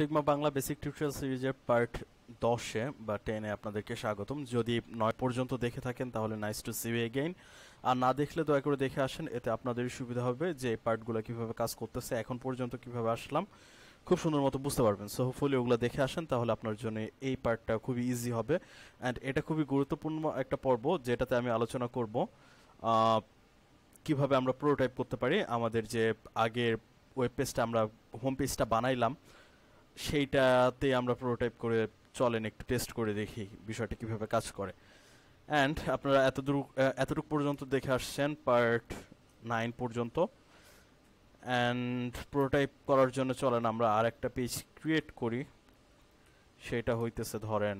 Figma Bangla basic tutorial সিরিজের part 10-এ বা 10-এ আপনাদেরকে স্বাগতম। যদি 9 পর্যন্ত দেখে থাকেন তাহলে nice to see you again, আর না দেখলে দয়া করে দেখে আসেন, এতে আপনাদেরই সুবিধা হবে যে এই পার্টগুলো কীভাবে কাজ করতেছে, এখন পর্যন্ত কিভাবে আসলাম খুব সুন্দর মতো বুঝতে পারবেন। সো হোপফুলি ওগুলো দেখে আসেন, তাহলে আপনার জন্য এই পার্টটা খুবই ইজি হবে। অ্যান্ড এটা খুবই গুরুত্বপূর্ণ একটা পর্ব, যেটাতে আমি আলোচনা করব কিভাবে আমরা প্রোটোটাইপ করতে পারি। আমাদের যে আগের ওয়েব পেজটা আমরা হোম পেজটা বানাইলাম, সেইটাতে আমরা প্রোটোটাইপ করে চলেন একটু টেস্ট করে দেখি বিষয়টা কিভাবে কাজ করে। অ্যান্ড আপনারা এতটুকু পর্যন্ত দেখে আসছেন পার্ট 9 পর্যন্ত। অ্যান্ড প্রোটোটাইপ করার জন্য চলেন আমরা আর একটা পেজ ক্রিয়েট করি। সেটা হইতেছে ধরেন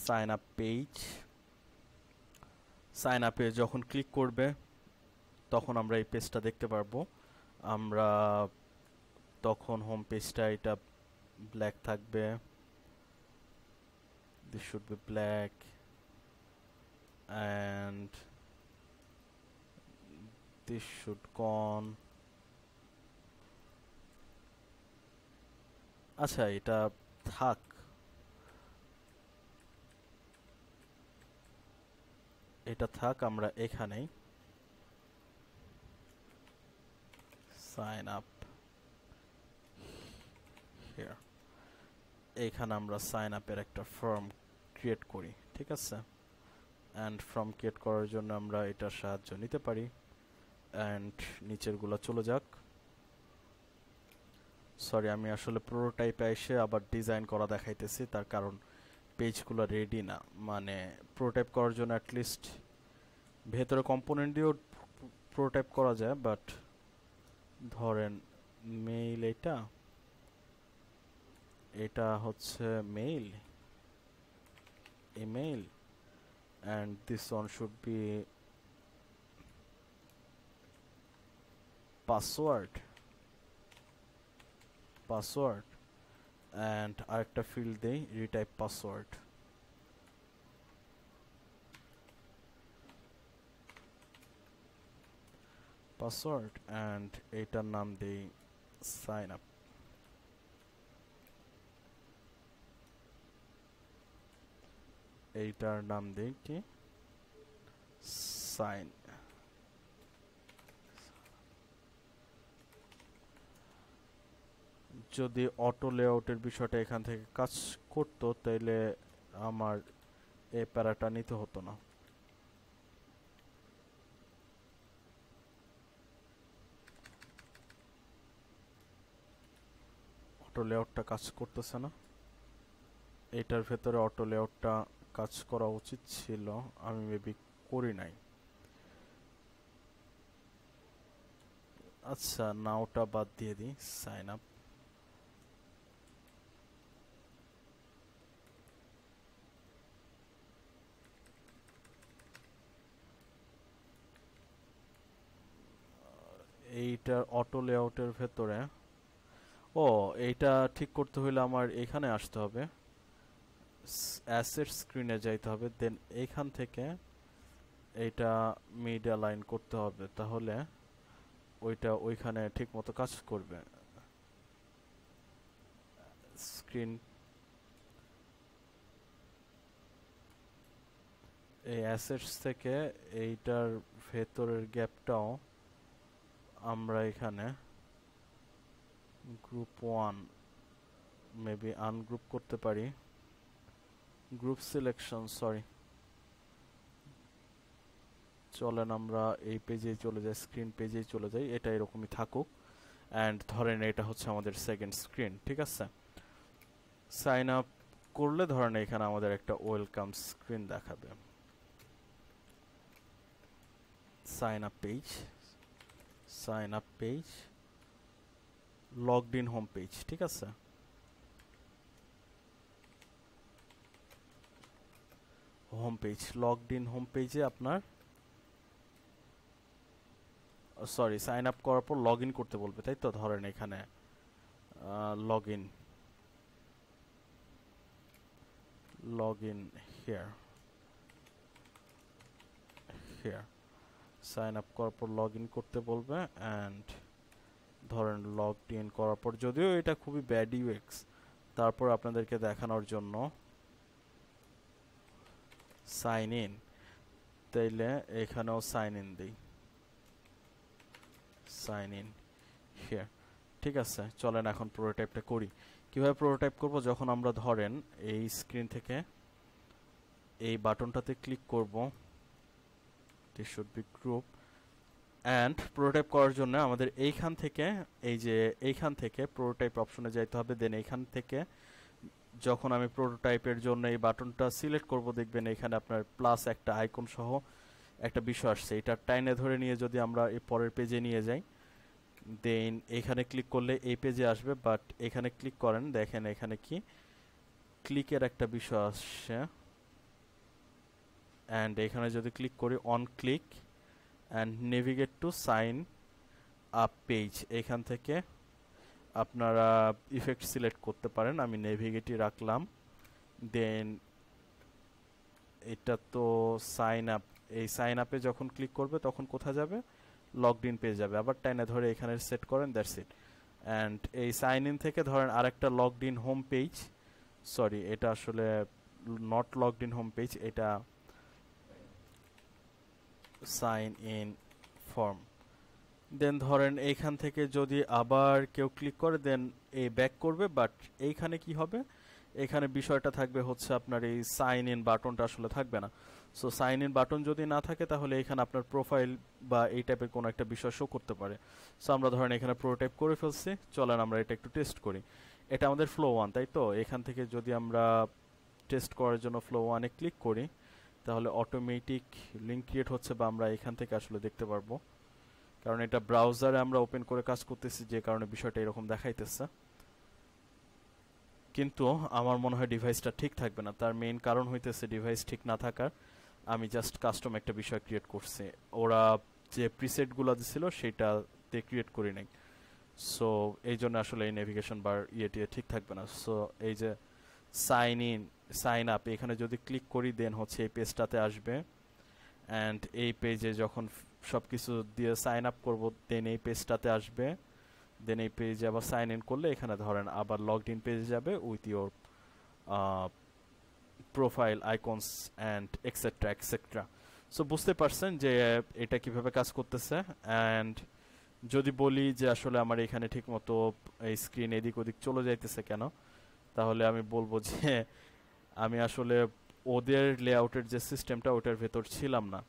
সাইন আপ পেজ। সাইন আপে যখন ক্লিক করবে তখন আমরা এই পেজটা দেখতে পারবো। আমরা তখন হোম পেজটা এটা ব্ল্যাক থাকবে, this should be black, and this should gone. আচ্ছা, এটা থাক, আমরা এখানেই সাইন আপ হিয়ার, এখানে আমরা সাইন আপের একটা ফর্ম ক্রিয়েট করি, ঠিক আছে। অ্যান্ড ফর্ম ক্রিয়েট করার জন্য আমরা এটার সাহায্য নিতে পারি। অ্যান্ড নিচেরগুলো চলে যাক। সরি, আমি আসলে প্রোটোটাইপে এসে আবার ডিজাইন করা দেখাইতেছি, তার কারণ পেজগুলো রেডি না। মানে প্রোটোটাইপ করার জন্য অ্যাটলিস্ট ভেতরে কম্পোনেন্ট দিয়েও প্রোটোটাইপ করা যায়, বাট ধরেন মেইল, এটা হচ্ছে mail, email, and this one should be password, and আরেকটা ফিল্ড দেই রিটাইপ পাসওয়ার্ড। and এটার নাম দেই সাইন আপ। এইটার নাম দেই কি, সাইন। যদি অটো লেআউটের বিষয়টা এখান থেকে কাজ করতো তাইলে আমার এই প্যারাটা নিতে হতো না। অটো লেআউটটা কাজ করতেছে না, এটার ভেতরে অটো লেআউটটা কাজ করা উচিত ছিল, আমি মেবি করি নাই। আচ্ছা, নাওটা বাদ দিয়ে দিই, সাইন আপ। এইটার অটো লেআউটের ভেতরে এইটা ঠিক করতে হলে আমার এখানে আসতে হবে, অ্যাসেট স্ক্রিনে যাইতে হবে, দেন এইখান থেকে এইটা মিড অ্যালাইন করতে হবে, তাহলে ওইটা ওইখানে ঠিক মতো কাজ করবে। স্ক্রিন, এই অ্যাসেটস থেকে এইটার ভেতরের গ্যাপটাও আমরা এখানে গ্রুপ 1 মেবি আনগ্রুপ করতে পারি। গ্রুপ সিলেকশন, সরি, চলেন আমরা এই পেজেই চলে যাই, স্ক্রিন পেজেই চলে যাই, এটা এরকমই থাকুক। অ্যান্ড ধরেন এটা হচ্ছে আমাদের সেকেন্ড স্ক্রিন, ঠিক আছে। সাইন আপ করলে ধরেন এখানে আমাদের একটা ওয়েলকাম স্ক্রিন দেখাবে, sign up page, logged in home page, ঠিক আছে। Home page, logged in home পেজে আপনার সরি সাইন আপ করার পর লগ ইন করতে বলবে, তাই তো। ধরেন এখানে log in here, sign up করার পর লগ ইন করতে বলবে। অ্যান্ড ধরেন লগড ইন করার পর, যদিও এটা খুবই ব্যাড ইউএক্স, তারপর আপনাদেরকে দেখানোর জন্য সাইন ইন, তাইলে এখানেও সাইন ইন দিই, সাইন ইন হিয়ার। ঠিক আছে, চলেন এখন প্রোটোটাইপটা করি। কিভাবে প্রোটোটাইপ করব, যখন আমরা ধরেন এই স্ক্রিন থেকে এই বাটনটাতে ক্লিক করব, this should be group, and prototype করার জন্য আমাদের এইখান থেকে এইখান থেকে প্রোটোটাইপ অপশনে যাইতে হবে। দেন এইখান থেকে যখন আমি প্রোটোটাইপের জন্য এই বাটনটা সিলেক্ট করব, দেখবেন এখানে আপনার প্লাস একটা আইকন সহ একটা বিষয় আসছে। এটা টাইনে ধরে নিয়ে যদি আমরা এই পরের পেজে নিয়ে যাই, দেন এখানে ক্লিক করলে এই পেজে আসবে। বাট এখানে ক্লিক করেন, দেখেন এখানে কি ক্লিকের একটা বিষয় আসছে, অ্যান্ড এখানে যদি ক্লিক করি on click and navigate to sign up page, এখান থেকে আপনারা ইফেক্ট সিলেক্ট করতে পারেন। আমি নেভিগেটই রাখলাম। দেন এটা তো সাইন আপ, এই সাইন আপে যখন ক্লিক করবে তখন কোথায় যাবে, লগড ইন পেজ যাবে। আবার টাইনে ধরে এখানে সেট করেন, দ্যাটস ইট। অ্যান্ড এই সাইন ইন থেকে ধরেন আরেকটা logged in home page, sorry এটা আসলে not logged in home page, এটা সাইন ইন ফর্ম। দেন ধরেন এইখান থেকে যদি আবার কেউ ক্লিক করে দেন এই ব্যাক করবে, বাট এইখানে কি হবে, এখানে বিষয়টা থাকবে হচ্ছে আপনার এই সাইন ইন বাটনটা আসলে থাকবে না। সো সাইন ইন বাটন যদি না থাকে তাহলে এখানে আপনার প্রোফাইল বা এই টাইপের কোনো একটা বিষয় শো করতে পারে। সো আমরা ধরেন এখানে প্রোটাইপ করে ফেলছি, চলেন আমরা এটা একটু টেস্ট করি। এটা আমাদের ফ্লো 1, তাই তো? এখান থেকে যদি আমরা টেস্ট করার জন্য ফ্লো 1-এ ক্লিক করি, তাহলে অটোমেটিক লিঙ্ক ক্রিয়েট হচ্ছে, বা আমরা এখান থেকে আসলে দেখতে পারবো, কারণ এটা ব্রাউজারে আমরা ওপেন করে কাজ করতেছি, যে কারণে বিষয়টা এরকম দেখাইতেছে। কিন্তু আমার মনে হয় ডিভাইসটা ঠিক থাকবে না। তার মেইন কারণ হইতেছে ডিভাইস ঠিক না থাকার। আমি জাস্ট কাস্টম একটা বিষয় ক্রিয়েট করছি, ওরা যে প্রিসেটগুলো দিছিল সেটাতে ক্রিয়েট করি নাই। সো এই জন্য আসলে এই নেভিগেশন বার ইয়েটিয়ে ঠিক থাকবে না। সো এই যে সাইন ইন, সাইন আপ, এখানে যদি ক্লিক করি দেন হচ্ছে এই পেজটাতে আসবে, অ্যান্ড এই পেজে যখন সব কিছু দিয়ে সাইন আপ করবো দেন এই পেজটাতে আসবে। দেন এই পেজে আবার সাইন ইন করলে এখানে ধরেন আবার লগড ইন পেজে যাবে with your profile icons and etcetera etcetera. So বুঝতে পারছেন যে এটা কিভাবে কাজ করতেছে। অ্যান্ড যদি বলি যে আসলে আমার এখানে ঠিক মতো এই স্ক্রিন এদিক ওদিক চলে যাইতেছে কেন, তাহলে আমি বলবো যে আমি আসলে ওদের লেআউটের যে সিস্টেমটা ওটার ভেতর ছিলাম না।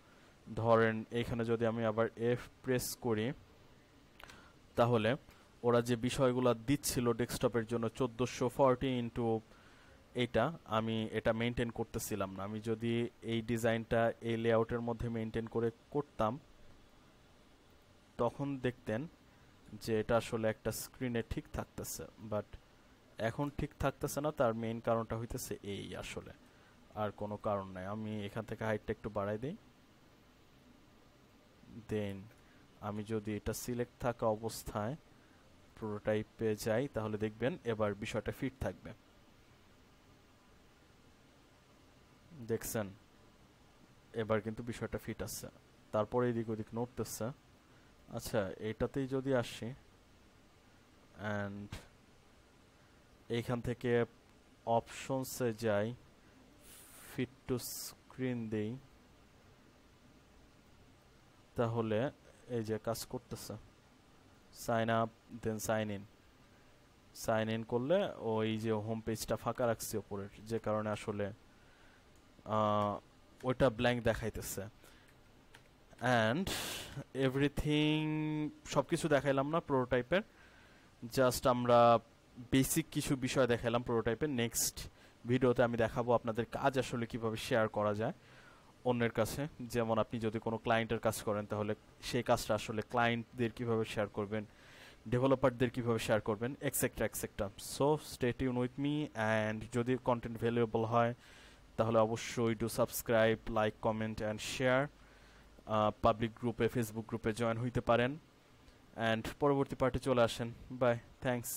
ধরেন এখানে যদি আমি আবার এফ প্রেস করি, তাহলে ওরা যে বিষয়গুলো দিচ্ছিল ডেস্কটপের জন্য 1440 ইন্টু এইটা, আমি এটা মেনটেন করতেছিলাম না। আমি যদি এই ডিজাইনটা এই লেআউটের মধ্যে মেনটেন করে করতাম, তখন দেখতেন যে এটা আসলে একটা স্ক্রিনে ঠিক থাকতেছে। বাট এখন ঠিক থাকতেছে না, তার মেইন কারণটা হইতেছে এই, আসলে আর কোনো কারণ নাই। আমি এখান থেকে হাইটটা একটু বাড়াই দিই, দেন আমি যদি এটা সিলেক্ট থাকা অবস্থায় প্রোটোটাইপে যাই, তাহলে দেখবেন এবার বিষয়টা ফিট থাকবে। দেখছেন, এবার কিন্তু বিষয়টা ফিট আছে। তারপরে এদিক ওদিক নড়তেছে। আচ্ছা, এটাতেই যদি আসি অ্যান্ড এইখান থেকে অপশনসে যাই, ফিট টু স্ক্রিন দেই, তাহলে এই যে কাজ করতেছে। সাইন আপ দেন সাইন ইন, সাইন ইন করলে ওই যে হোম পেজটা ফাঁকা রাখছি ওপরের, যে কারণে আসলে ওইটা ব্ল্যাঙ্ক দেখাইতেছে। অ্যান্ড এভরিথিং, সব কিছু দেখাইলাম না প্রোটোটাইপের, জাস্ট আমরা বেসিক কিছু বিষয় দেখাইলাম প্রোটোটাইপের। নেক্সট ভিডিওতে আমি দেখাবো আপনাদের কাজ আসলে কিভাবে শেয়ার করা যায় অন্যের কাছে। যেমন আপনি যদি কোনো ক্লায়েন্টের কাজ করেন, তাহলে সেই কাজটা আসলে ক্লায়েন্টদের কিভাবে শেয়ার করবেন, ডেভেলপারদের কিভাবে শেয়ার করবেন, etcetera etcetera. So stay tune with me, and যদি কন্টেন্ট ভ্যালুয়েবল হয় তাহলে অবশ্যই do subscribe, like, comment and share. Public গ্রুপে, ফেসবুক গ্রুপে জয়েন হইতে পারেন, অ্যান্ড পরবর্তী পার্টে চলে আসেন। Bye, thanks.